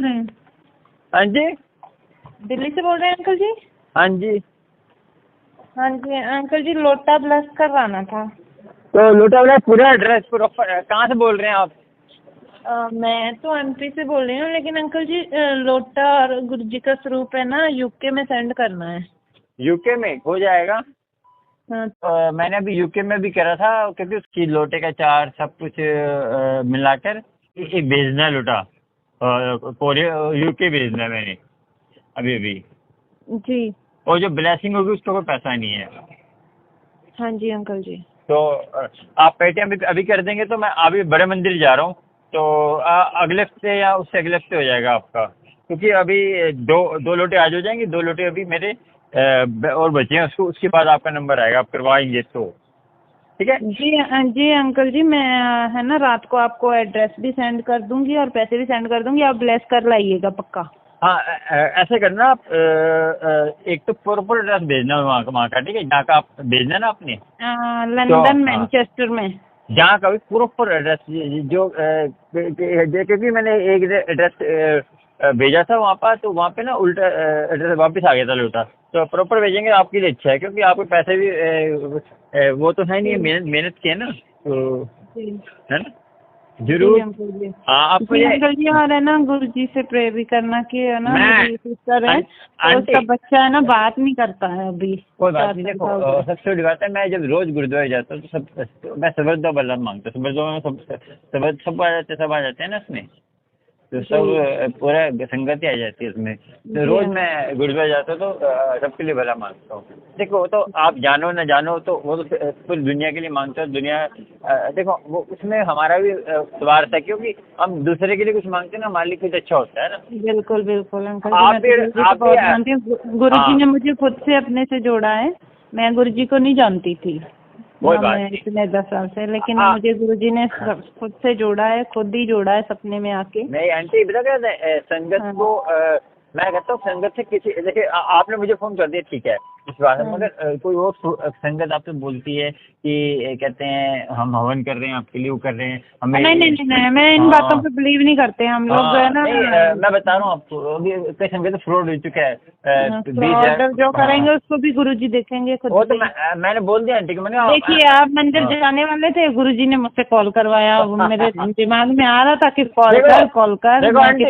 बोल रहे हैं? हाँ जी। दिल्ली से बोल रहे हैं अंकल जी? हाँ जी। हाँ जी अंकल जी, लोटा ब्लश करवाना था। तो लोटा वाला पूरा एड्रेस कहाँ से बोल रहे हैं आप? मैं तो एमपी से बोल रही हूँ, लेकिन अंकल जी लोटा और गुरु जी का स्वरूप है ना, यूके में सेंड करना है। यूके में हो जाएगा। हाँ। मैंने अभी यूके में भी करा था, क्योंकि उसकी लोटे का चार्ज सब कुछ मिलाकर एक भेजना है लोटा, कोरिया यूके भेजना है मैंने अभी अभी। जी। और जो ब्लेसिंग होगी उसका कोई पैसा नहीं है। हाँ जी अंकल जी। तो आप पेटीएम अभी कर देंगे तो मैं अभी बड़े मंदिर जा रहा हूँ, तो अगले हफ्ते या उससे अगले हफ्ते हो जाएगा आपका, क्योंकि अभी दो लोटे आज हो जाएंगे, 2 लोटे अभी मेरे और बचे हैं। उसके बाद आपका नंबर आएगा, आप करवाएंगे तो ठीक है। जी अंकल जी, मैं है ना रात को आपको एड्रेस भी सेंड कर दूंगी और पैसे भी सेंड कर दूंगी, आप ब्लेस कर लाइएगा पक्का। हाँ, ऐसे करना आप, एक तो प्रॉपर एड्रेस भेजना है वहाँ का, ठीक है, जहाँ का आप भेजना है ना आपने। लंदन मैनचेस्टर में। जहाँ का भी प्रॉपर एड्रेस जो क्योंकि मैंने एक एड्रेस भेजा था वहाँ पर, तो वहाँ पे ना उल्टा एड्रेस वापस आ गया था लोटा। तो प्रॉपर भेजेंगे आपके लिए अच्छा है, क्योंकि आपके पैसे भी वो तो है नहीं, मेहनत की है ना, तो है ना जरूर। हाँ आपको ये अंकल जी, और है ना गुरु जी से प्रे भी करना कि है ना, मेरी सिस्टर है तो आंटी, उसका बच्चा है ना बात नहीं करता है अभी। कोई बात नहीं। देखो सबसे बड़ी बात है, मैं जब रोज गुरुद्वारे जाता हूँ तो मैं सबर दो बल्ला मांगता हूँ। सबर दो में सब आ जाते हैं ना उसमें, तो सब पूरा संगति आ जाती है उसमें। तो रोज मैं गुरुद्वारे जाता हूँ तो सबके लिए भला मांगता हूँ। देखो तो आप जानो न जानो, तो वो तो पूरी दुनिया के लिए मांगते हो। दुनिया देखो वो उसमें हमारा भी स्वार्थ है, क्योंकि हम दूसरे के लिए कुछ मांगते हैं ना, हमारे लिए कुछ अच्छा होता है ना। बिल्कुल बिल्कुल अंकल जी, गुरु जी ने मुझे खुद से अपने से जोड़ा है। मैं गुरु जी को नहीं जानती थी इतने 10 साल से, लेकिन मुझे गुरुजी ने खुद से जोड़ा है, खुद ही जोड़ा है सपने में आके। नहीं आंटी, पता क्या संगत को मैं कहता हूँ, संगत से किसी, देखिए आपने मुझे फोन कर दिया ठीक है इस बात में, मगर कोई और संगत आपसे बोलती है कि कहते हैं हम हवन कर रहे हैं आपके लिए, वो कर रहे हैं हमें। नहीं, मैं इन बातों पे बिलीव नहीं करते हम लोग, है ना। मैं बता रहा हूँ आपको, अभी कई संगत फ्रॉड हो चुका है। जो करेंगे उसको भी गुरुजी देखेंगे खुद। वो तो मैंने बोल दिया आंटी को। मैंने देखिए आप मंदिर जाने वाले थे, गुरुजी ने मुझसे कॉल करवाया, मेरे दिमाग में आ रहा था कि कॉल कर। देखो आंटी,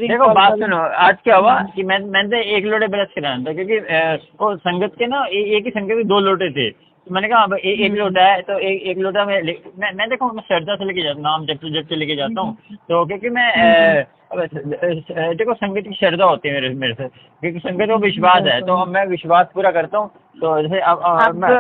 देखो बात सुनो, आज क्या हुआ कि मैंने एक लोटे ब्रश कराना था, क्योंकि वो संगत के ना एक ही संगत के 2 लोटे थे। तो मैंने कहा अब एक लोटा है तो एक लोटा मैं देखो मैं श्रद्धा से लेके जाता हूँ, नाम जब लेके जाता हूँ, तो क्योंकि मैं देखो संगत की श्रद्धा होती है मेरे से, क्योंकि संगत को विश्वास है, तो अब मैं विश्वास पूरा करता हूँ। तो जैसे अब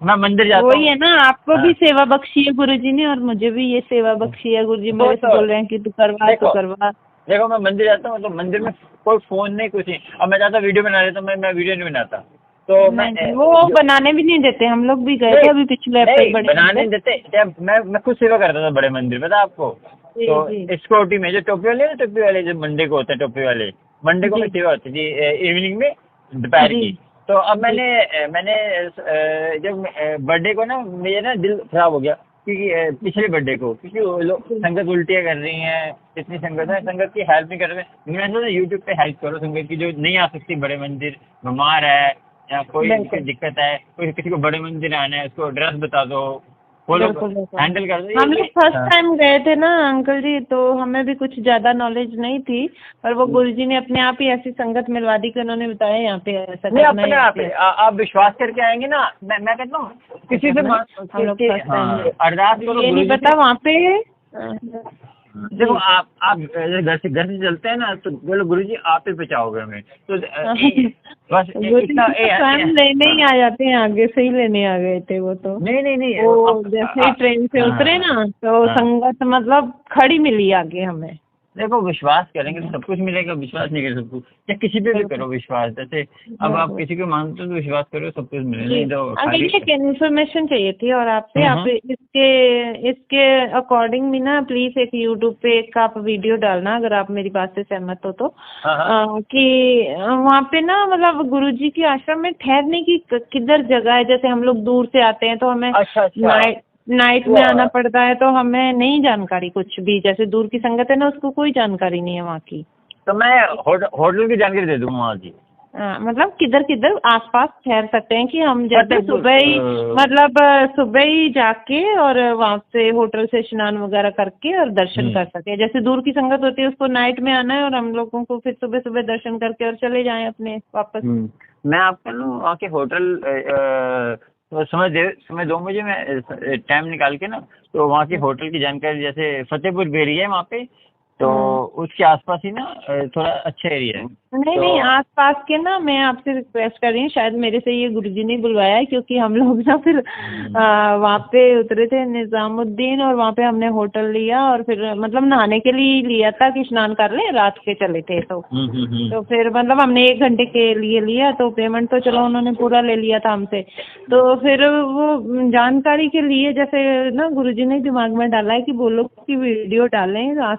मैं मंदिर जाता हूँ, वही है ना, आपको भी सेवा बख्शी है गुरुजी ने और मुझे भी ये सेवा बख्शी है। गुरुजी मेरे से बोल रहे हैं कि तू करवा। देखो मैं मंदिर जाता हूँ तो मंदिर में कोई फोन नहीं, कुछ नहीं। अब मैं चाहता वीडियो बना लेता हूँ, मैं वीडियो नहीं बनाता, तो मैं वो बनाने भी नहीं देते। हम लोग भी गए थे अभी पिछले हफ्ते, बनाने नहीं देते। मैं खुद सेवा करता था बड़े मंदिर, पता आपको। तो सिक्योरिटी में जो टोपी वाले जो मंडे को होते हैं, टोपी वाले मंडे को मैं सेवा होती थी इवनिंग में, दोपहर की। तो अब मैंने जब बर्थडे को ना मेरा ना दिल खराब हो गया, क्योंकि पिछले बर्थडे को, क्योंकि लोग संगत उल्टियाँ कर रही हैं, इतनी संगत है, संगत की हेल्प नहीं कर रहे। मैंने सोचा यूट्यूब पे हेल्प करो संगत की, जो नहीं आ सकती बड़े मंदिर, बीमार है या कोई दिक्कत है, कोई किसी को बड़े मंदिर आना है, उसको एड्रेस बता दो, वो लोग हैंडल कर दो। हम लोग फर्स्ट टाइम गए थे ना अंकल जी, तो हमें भी कुछ ज्यादा नॉलेज नहीं थी, पर वो गुरुजी ने अपने आप ही ऐसी संगत मिलवा दी कि उन्होंने बताया यहाँ पे ऐसा करना है। अपने आप विश्वास करके आएंगे ना। मैं कहता हूँ किसी से अरदास करो, ये नहीं पता वहाँ पे। देखो आप घर से चलते हैं ना, तो बोलो गुरुजी आप ही बचाओगे हमें, तो बस इतना लेने ही आ जाते हैं, आगे से ही लेने आ गए थे वो तो। नहीं वो जैसे ही ट्रेन से उतरे ना, तो संगत मतलब खड़ी मिली आगे हमें। देखो विश्वास करेंगे तो सब कुछ मिलेगा, विश्वास नहीं कर सकते या किसी पे भी करो विश्वास। जैसे अब आप किसी को मानते हो तो विश्वास करो, सब कुछ मिलेगा। नहीं तो इन्फॉर्मेशन चाहिए थी और आपसे आप इसके अकॉर्डिंग भी ना प्लीज एक यूट्यूब पे एक आप वीडियो डालना, अगर आप मेरी बात से सहमत हो तो, कि वहाँ पे ना मतलब गुरुजी के आश्रम में ठहरने की किधर जगह है। जैसे हम लोग दूर से आते हैं तो हमें नाइट में आना पड़ता है, तो हमें नहीं जानकारी कुछ भी, जैसे दूर की संगत है ना, उसको कोई जानकारी नहीं है वहाँ की। तो मैं होटल की जानकारी दे दूंगा वहाँ की। मतलब किधर किधर आसपास ठहर सकते हैं कि हम, जैसे फतेहपुर, सुबह ही मतलब सुबह ही जाके और वहाँ से होटल से स्नान वगैरह करके और दर्शन कर सके। जैसे दूर की संगत होती है उसको नाइट में आना है और हम लोगों को फिर सुबह सुबह दर्शन करके और चले जाएं अपने वापस। मैं आपको ना वहाँ के होटल समय 2 बजे मैं टाइम निकाल के ना, तो वहाँ के होटल की जानकारी, जैसे फतेहपुर बेरी है वहाँ पे, तो उसके आसपास ही ना थोड़ा अच्छा एरिया है। नहीं तो नहीं, आसपास के ना, मैं आपसे रिक्वेस्ट कर रही हूँ, शायद मेरे से ये गुरुजी ने बुलवाया है, क्योंकि हम लोग ना फिर वहाँ पे उतरे थे निजामुद्दीन, और वहाँ पे हमने होटल लिया और फिर मतलब नहाने के लिए लिया था कि स्नान कर लें, रात के चले थे तो फिर मतलब हमने 1 घंटे के लिए लिया, तो पेमेंट तो चलो उन्होंने पूरा ले लिया था हमसे। तो फिर वो जानकारी के लिए जैसे ना गुरुजी ने दिमाग में डाला है कि वो लोग की वीडियो डालें।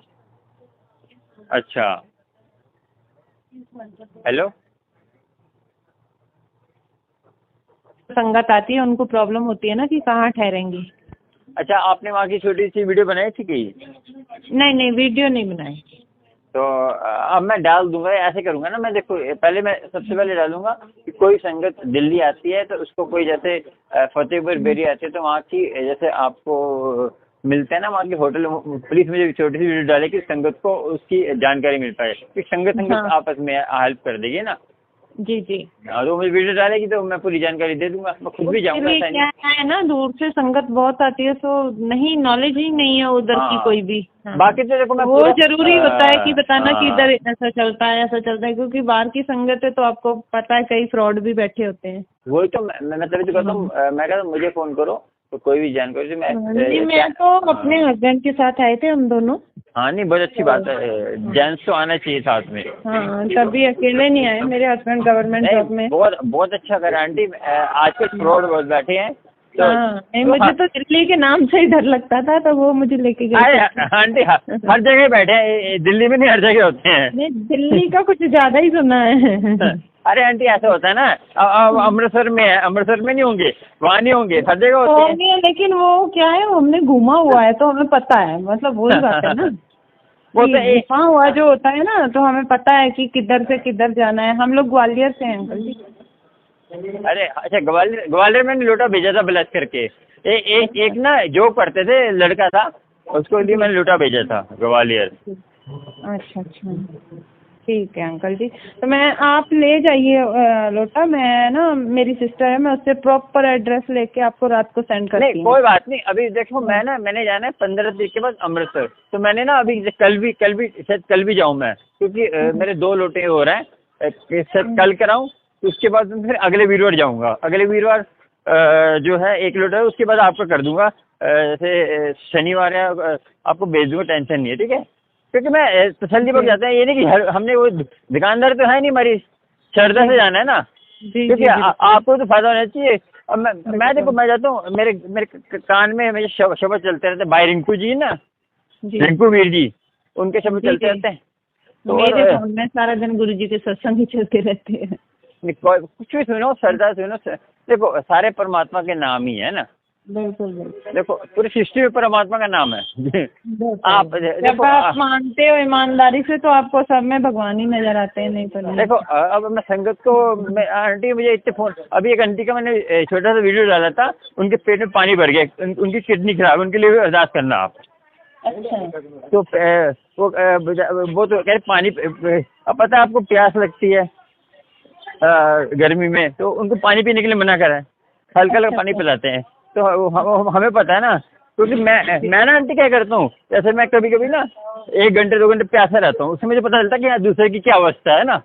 अच्छा, हेलो, संगत आती है, उनको प्रॉब्लम होती है ना कि कहाँ ठहरेंगी। अच्छा, आपने वहाँ की छोटी सी वीडियो बनाई थी कि? नहीं नहीं, वीडियो नहीं बनाई। तो अब मैं डाल दूंगा, ऐसे करूंगा ना मैं, देखो पहले मैं सबसे पहले डालूंगा कि कोई संगत दिल्ली आती है तो उसको कोई, जैसे फतेहपुर बेरी आती है तो वहाँ की, जैसे आपको मिलते हैं ना वहाँ के होटल, प्लीज मुझे छोटी सी वीडियो डाले कि संगत को उसकी जानकारी मिल पाए, कि संगत आपस में हेल्प कर देगी ना। जी जी। तो मुझे वीडियो डालेगी तो मैं पूरी जानकारी दे दूंगा, मैं खुद भी जाऊंगा। क्या है ना, दूर से संगत बहुत आती है, तो नहीं, नॉलेज ही नहीं है उधर की कोई भी। बाकी तो देखो, मैं वो जरूरी होता है कि बताना कि इधर ऐसा चलता है ऐसा चलता है, क्योंकि बाहर की संगत है तो आपको पता है कई फ्रॉड भी बैठे होते हैं। वही तो मैं तभी तो कहता हूँ, मैं कहता हूँ मुझे फोन करो तो कोई भी जानकारी से मैं तो अपने हस्बैंड के साथ आए थे, हम दोनों। हाँ, नहीं बहुत अच्छी बात है, जेंट्स तो आना चाहिए साथ में। हाँ, तभी अकेले नहीं आए, मेरे हस्बैंड गवर्नमेंट जॉब में। बहुत अच्छा करा आंटी, आजकल फ्रॉड बहुत बैठे हैं तो। नहीं, मुझे तो दिल्ली के नाम से ही डर लगता था, तो वो मुझे लेके गए। आंटी हर जगह बैठे हैं, दिल्ली में नहीं, हर जगह होते हैं। नहीं, दिल्ली का कुछ ज्यादा ही सुना है। अरे आंटी, ऐसा होता है ना, अमृतसर में है, अमृतसर में नहीं होंगे, वहाँ नहीं होंगे, हर जगह होते हैं। नहीं, लेकिन वो क्या है, हमने घूमा हुआ है तो हमें पता है, मतलब वही बात है ना। वो तो घूमा हुआ जो होता है ना, तो हमें पता है कि किधर से किधर जाना है। हम लोग ग्वालियर से हैं अंकल जी। अरे अच्छा, ग्वालियर में लौटा भेजा था ब्लैक करके, एक ना जो पढ़ते थे लड़का था, उसको लिए मैंने लौटा भेजा था ग्वालियर। अच्छा अच्छा, ठीक है अंकल जी। तो मैं, आप ले जाइए लोटा, मैं ना, मेरी सिस्टर है, मैं उससे प्रॉपर एड्रेस लेके आपको रात को सेंड करती हूँ। नहीं, कोई बात नहीं। अभी देखो, मैंने जाना है 15 तारीख के बाद अमृतसर, तो मैंने ना अभी कल भी जाऊँ मैं, क्योंकि मेरे 2 लोटे हो रहे हैं, कल कराऊँ, उसके बाद फिर अगले वीरवार जाऊँगा। अगले वीरवार जो है 1 लोटा है, उसके बाद आपका कर दूंगा, जैसे शनिवार या आपको भेज दूंगा, टेंशन नहीं है, ठीक है? क्योंकि मैं तसल्ली पर जाता है, ये नहीं कि हमने वो दुकानदार तो है नहीं, हमारी श्रद्धा से जाना है ना, क्योंकि आपको तो फायदा होना चाहिए। अब मैं देखो, मैं जाता हूँ, मेरे कान में मेरे शब्द चलते रहते हैं, भाई रिंकू जी ना, रिंकू वीर जी, उनके शब्द चलते रहते हैं। तो मेरे फोन में सारा दिन गुरु जी के सत्संग ही चलते रहते हैं। कुछ भी सुनो, श्रद्धा सुनो, देखो सारे परमात्मा के नाम ही है ना। बिल्कुल बिल्कुल, देखो पूरी सृष्टि में परमात्मा का नाम है। आप जब आप मानते हो ईमानदारी से, तो आपको सब में भगवान ही नजर आते हैं, नहीं तो नहीं। देखो, अब मैं संगत को, आंटी मुझे इतने फोन, अभी एक आंटी का मैंने छोटा सा वीडियो डाला था, उनके पेट में पानी भर गया, उनकी किडनी खराब, उनके लिए अरदास करना आप। अच्छा। तो वो तो कह रहे पानी, अब पता है आपको प्यास लगती है गर्मी में, तो उनको पानी पीने के लिए मना करा है, हल्का हल्का पानी पिलाते हैं। तो हमें पता है ना, क्योंकि मैं ना आंटी क्या करता हूँ, जैसे मैं कभी कभी ना 1 घंटे 2 घंटे प्यासा रहता हूँ, उससे मुझे पता चलता है कि दूसरे की क्या अवस्था है ना।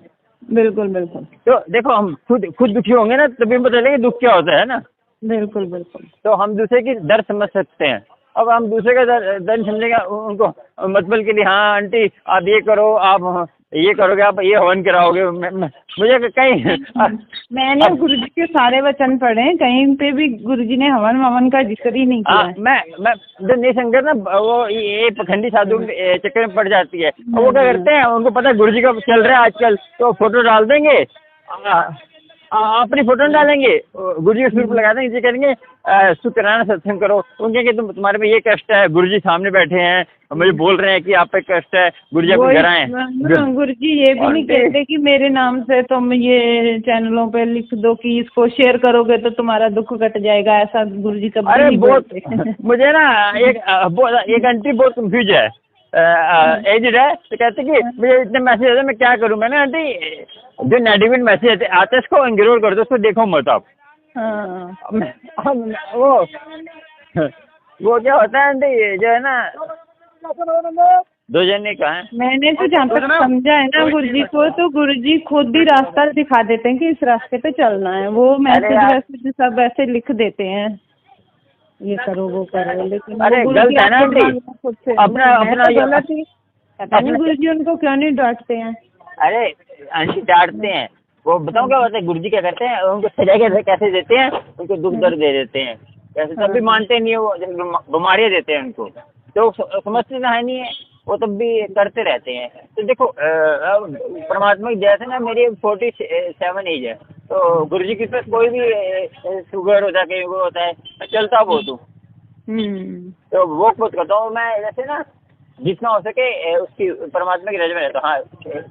बिल्कुल बिल्कुल। तो देखो, हम खुद दुखी होंगे ना, तभी हमें पता चलेगा दुख क्या होता है ना। बिल्कुल बिल्कुल। तो हम दूसरे की दर्द समझ सकते हैं। अब हम दूसरे का दर्द समझेगा, उनको मतबल के लिए, हाँ आंटी आप ये करो, आप ये करोगे, आप ये हवन कराओगे, मुझे कहीं मैंने गुरुजी के सारे वचन पढ़े, कहीं पे भी गुरुजी ने हवन का जिक्र ही नहीं किया। मैं जो नहीं संगत ना, वो ये पखंडी साधु के चक्कर में पड़ जाती है। वो क्या करते हैं, उनको पता है गुरुजी का चल रहा है आजकल, तो फोटो डाल देंगे, अपनी फोटो डालेंगे, गुरुजी के स्वरूप लगा देंगे, करेंगे शुक्राना सत्संग करो, उनके कि तुम्हारे पे ये कष्ट है, गुरुजी सामने बैठे हैं मुझे बोल रहे हैं कि आप पे कष्ट है, गुरुजी आपके घर आए। गुरुजी ये भी नहीं कहते कि मेरे नाम से तुम ये चैनलों पे लिख दो कि इसको शेयर करोगे तो तुम्हारा दुख कट जाएगा, ऐसा गुरुजी कभी अरे नहीं बोलते। मुझे ना एक आंटी बहुत कंफ्यूज है, एजड है, तो कहते कि मुझे इतने मैसेज आते मैं क्या करूं। मैंने आंटी जो नेगेटिव मैसेज आते हैं इसको इग्नोर कर दो, उसको देखो मत आप। हाँ। वो क्या होता है आंटी, जो है ना दो जने का है। मैंने तो जहाँ तक समझा है ना गुरुजी को, तो गुरुजी खुद ही रास्ता दिखा देते हैं कि इस रास्ते पे चलना है। वो मैसेज वैसेज सब ऐसे लिख देते हैं, ये करो वो करो, लेकिन अरे गलत है ना आंटी, अपना गलत ही पता नहीं गुरुजी उनको क्यों नहीं डांटते हैं। अरे आंटी डांटते हैं, वो बताओ क्या होता है, गुरुजी क्या करते हैं, उनको सजा कैसे देते हैं, उनको दुख दर्द दे देते हैं, कैसे तब भी मानते नहीं है, वो बीमारियां देते हैं उनको, तो समझते ना है नहीं है, वो तब भी करते रहते हैं। तो देखो परमात्मा की जैसे ना मेरी 47 एज है, तो गुरुजी की तरफ कोई भी शुगर होता है, कहीं वो होता है, मैं चलता बहुत हूँ, तो वो खुद करता हूँ मैं, जैसे ना जितना हो सके उसकी परमात्मा की रज में रहता हूँ। हाँ,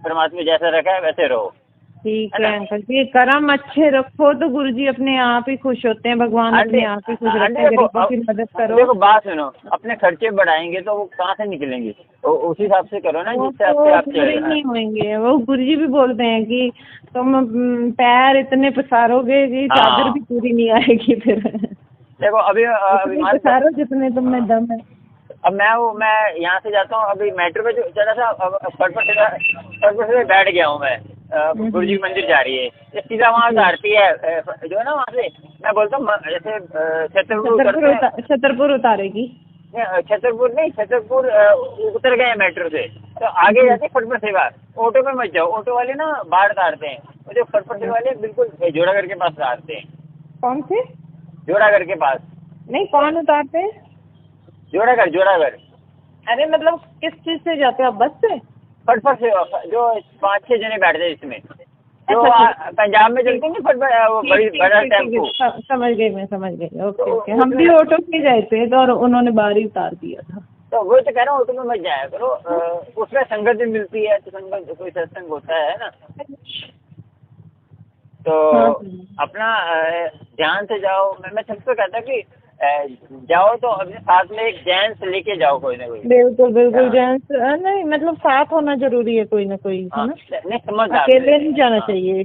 परमात्मा जैसा रखा है वैसे रहो। ठीक है अंकल जी, कर्म अच्छे रखो तो गुरुजी अपने आप ही खुश होते हैं, भगवान अपने आप ही खुश रहते हैं। गरीबों की मदद करो। देखो बात सुनो, अपने खर्चे बढ़ाएंगे तो वो कहाँ से निकलेंगे, तो उस हिसाब से करो ना जिससे आप पूरे नहीं होंगे। वो गुरुजी भी बोलते हैं कि तुम पैर इतने पसारोगे कि चादर भी पूरी नहीं आएगी फिर। देखो अभी पसारो जितने तुम में दम है। अब मैं यहाँ से जाता हूँ, अभी मेट्रो पे चला था, फटफट से बैठ गया हूँ मैं, गुरुजी की मंदिर जा रही है, सीधा वहाँ से आरती है जो है ना, वहाँ से मैं बोलता हूँ जैसे छतरपुर उतारेगी, छतरपुर नहीं, छतरपुर उतर गए मेट्रो से, तो आगे जाते फटफट सेवा, ऑटो पे मत जाओ, ऑटो वाले ना बाहर उतारते हैं, और जो फटफट सेवा वाले बिल्कुल जोड़ागढ़ के पास उतारते हैं। कौन से? जोड़ागढ़ के पास नहीं, कौन उतारते हैं? जोड़ागढ़। अरे मतलब किस चीज से जाते हो आप, बस से? फटफट से जो 5-6 जने बैठते हैं इसमें, जो पंजाब में चलते हैं फटफट, वो बड़ा टेम्पो। समझ गई मैं, समझ गई। ओके ओके, हम भी ऑटो से गए थे तो और उन्होंने बाहर ही उतार दिया था। तो वो तो कह रहा हूँ ऑटो में मत जाया करो, उसमें संगत भी मिलती है, तो संगत कोई सत्संग होता है ना, तो अपना ध्यान से जाओ। मैं सबसे कहता कि जाओ तो अपने साथ में एक जेंट्स लेके जाओ, कोई ना कोई। बिल्कुल बिल्कुल, जेंट्स नहीं, मतलब साथ होना जरूरी है कोई ना कोई, है ना? नहीं समझ, अकेले नहीं जाना चाहिए,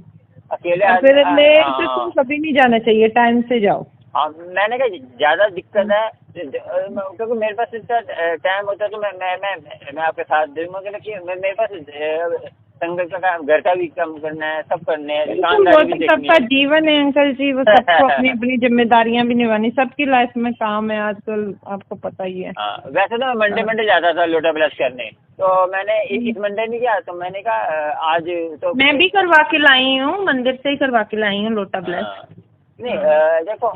अकेले फिर लेट तो कभी नहीं जाना चाहिए, टाइम से जाओ। हाँ, मैंने कहा ज्यादा दिक्कत है क्योंकि मेरे पास इतना टाइम होता है तो मैं आपके साथ दूंगा, कि मेरे पास संगत का काम, घर का भी काम करना है, सब करने हैं, दुकानदारी भी देखनी है। सबका जीवन है अंकल जी, वो सबको अपनी अपनी जिम्मेदारियां भी निभानी, सबकी लाइफ में काम है आजकल, आपको पता ही है। वैसे तो मैं मंडे जाता था लोटा ब्लश करने, तो मैंने इस मंडे नहीं किया, तो मैंने कहा आज तो मैं भी करवा के लाई हूँ, मंदिर से ही करवा के लाई हूँ लोटा ब्लश। नहीं देखो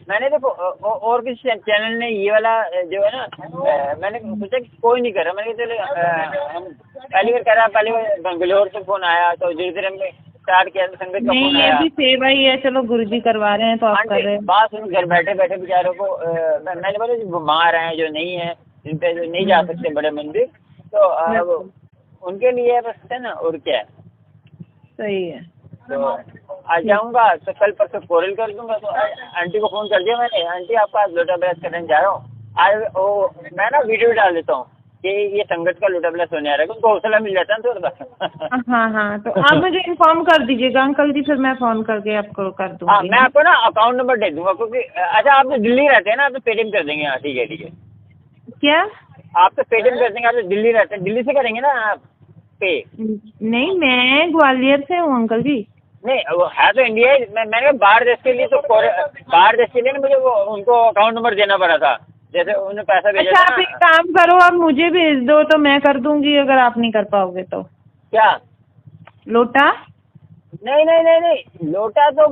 मैंने देखो और किसी चैनल ने ये वाला जो है ना, मैंने सोचा कि कोई नहीं कर रहा, मैंने चले हम पहली बार करा, पहली बार बेंगलोर से फोन आया, तो धीरे धीरे हमने स्टार्ट किया, संगत का फोन आया। ये भी सेवा ही है, चलो गुरुजी करवा रहे हैं तो आप कर रहे हैं। बात सुनो, घर बैठे बैठे बेचारों को मैंने बोला जो बीमार हैं, जो नहीं है, जिन पे जो नहीं जा सकते बड़े मंदिर, तो उनके लिए बस है ना, और क्या है। सही है। तो आज जाऊंगा तो कल परसों कोरल कर दूंगा, तो आंटी को फोन कर दिया मैंने, आंटी आपका लोटा ब्लश करने जा रहा हूँ आज, वो मैं ना वीडियो डाल देता हूँ कि ये संगत का लोटा ब्लश होने आ रहा है, उनको हौसला मिल जाता है थोड़ा सा। हाँ, तो आप मुझे इन्फॉर्म कर दीजिएगा अंकल जी, फिर मैं फोन करके आपको कर दूँगी। हाँ, मैं आपको ना अकाउंट नंबर दे दूंगा, क्योंकि अच्छा आप तो दिल्ली रहते हैं ना, आप तो पेटीएम कर देंगे। हाँ ठीक है। क्या? आप तो पेटीएम कर देंगे, आप तो दिल्ली रहते हैं, दिल्ली से करेंगे ना आप पे? नहीं, मैं ग्वालियर से हूँ अंकल जी। नहीं, वो है तो इंडिया, मैंने बाहर देश के लिए, तो बाहर देश के लिए ना मुझे वो उनको अकाउंट नंबर देना पड़ा था, जैसे उन्होंने पैसा भेजा था। आप एक काम करो, आप मुझे भेज दो तो मैं कर दूंगी, अगर आप नहीं कर पाओगे तो। क्या? लोटा? नहीं, लोटा तो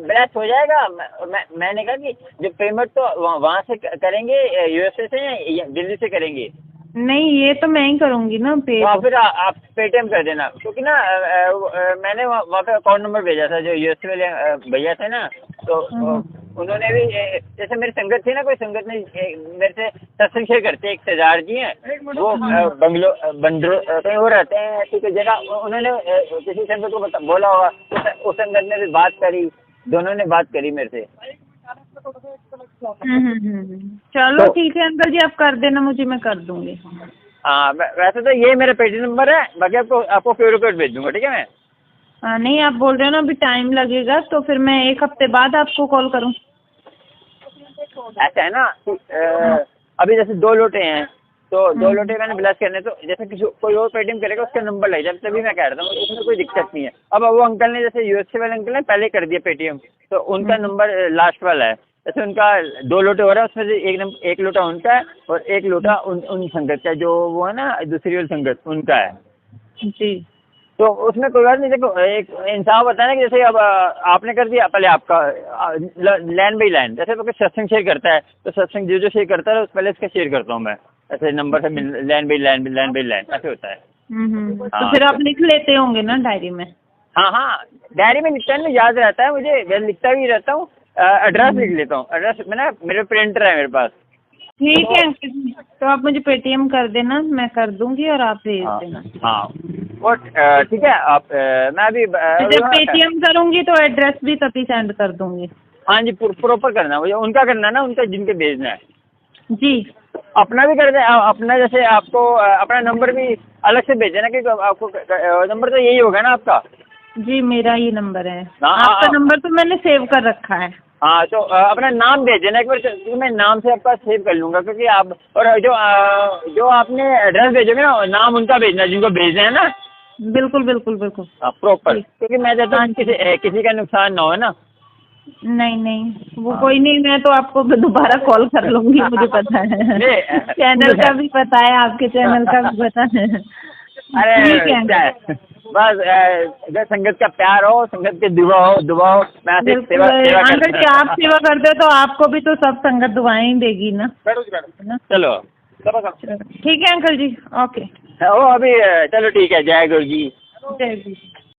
ब्लैक हो जाएगा। मैंने कहा कि जो पेमेंट तो वहाँ से करेंगे, यूएसए से या दिल्ली से करेंगे, नहीं, ये तो मैं ही करूँगी ना पे। तो फिर आप पेटीएम कर देना, क्योंकि ना मैंने वहाँ पे अकाउंट नंबर भेजा था, जो यूएसए वाले भैया थे ना, तो उन्होंने भी जैसे मेरी संगत थी ना, कोई संगत ने मेरे से सत्संग शेयर करते, एक सरदार जी हैं, वो बंडरो कहीं वो रहते हैं, ठीक है जगह, उन्होंने किसी संगत को बोला होगा, तो उस संगत ने भी बात करी, दोनों ने बात करी मेरे से। चलो ठीक है अंकल जी, आप कर देना मुझे, मैं कर दूंगी। हाँ, वैसे तो ये मेरा पेटीएम नंबर है, बाकी आपको QR कोड भेज दूंगा, ठीक है मैं। हाँ नहीं, आप बोल रहे हो ना अभी टाइम लगेगा, तो फिर मैं 1 हफ्ते बाद आपको कॉल करूँ? ऐसा है ना, अभी जैसे 2 लोटे हैं, तो 2 लोटे मैंने ब्लश करने, तो जैसे किसी कोई और पेटीएम करेगा उसका नंबर लग जाए, तभी मैं कह रहा था, उसमें कोई दिक्कत नहीं है। अब वो अंकल ने, जैसे यूएसए वाले अंकल ने पहले कर दिया पेटीएम, तो उनका नंबर लास्ट वाला है, जैसे उनका 2 लोटे हो रहा है, उसमें से एक लोटा उनका है और 1 लोटा उन संगत का, जो वो है ना दूसरी वाली संगत, उनका है जी। तो उसमें कोई बात नहीं। देखो, एक इंसाफ होता है ना कि जैसे अब आपने कर दिया, पहले आपका लाइन बाई लाइन, जैसे कोई सत्संग शेयर करता है तो सत्संग जो शेयर करता है पहले इसका शेयर करता हूँ मैं, ऐसे नंबर से लाइन बाई लाइन ऐसे होता है। तो फिर आप लिख लेते होंगे ना डायरी में? हाँ हाँ, डायरी में लिखता है ना, याद रहता है मुझे, मैं लिखता भी रहता हूँ, एड्रेस लिख लेता हूँ, एड्रेस में ना मेरे प्रिंटर है मेरे पास। ठीक है अंकल जी, तो आप मुझे पेटीएम कर देना, मैं कर दूंगी और आप भेज देना। हाँ और ठीक है, आप मैं अभी जब पेटीएम करूँगी तो एड्रेस भी तभी सेंड कर दूँगी। हाँ जी, प्रॉपर करना मुझे, उनका करना ना, उनका जिनके भेजना है जी। अपना भी कर दे, अपना जैसे आपको अपना नंबर भी अलग से भेज देना, क्योंकि आपको नंबर तो यही होगा ना आपका? जी मेरा ही नंबर है। हाँ, आपका नंबर तो मैंने सेव कर रखा है। हाँ, तो अपना नाम भेज देना एक बार, क्योंकि मैं नाम से आपका सेव कर लूँगा, क्योंकि आप और जो आपने एड्रेस भेजोगे ना, नाम उनका भेजना जिनको भेजना है ना। बिल्कुल बिल्कुल बिल्कुल। प्रॉपर, क्योंकि मैं चाहता हूँ किसी का नुकसान ना हो ना। नहीं नहीं, वो कोई नहीं, मैं तो आपको दोबारा कॉल कर लूँगी, मुझे पता है। चैनल का भी पता है, आपके चैनल का भी पता है। अरे बस संगत का प्यार हो, संगत की दुआ हो, मैं सेवा अंकल जी आप सेवा करते हो तो आपको भी तो सब संगत दुआएं ही देगी ना। चलो ठीक है अंकल जी, ओके। वो अभी चलो ठीक है, जय गुरु जी। जय गुरु जी।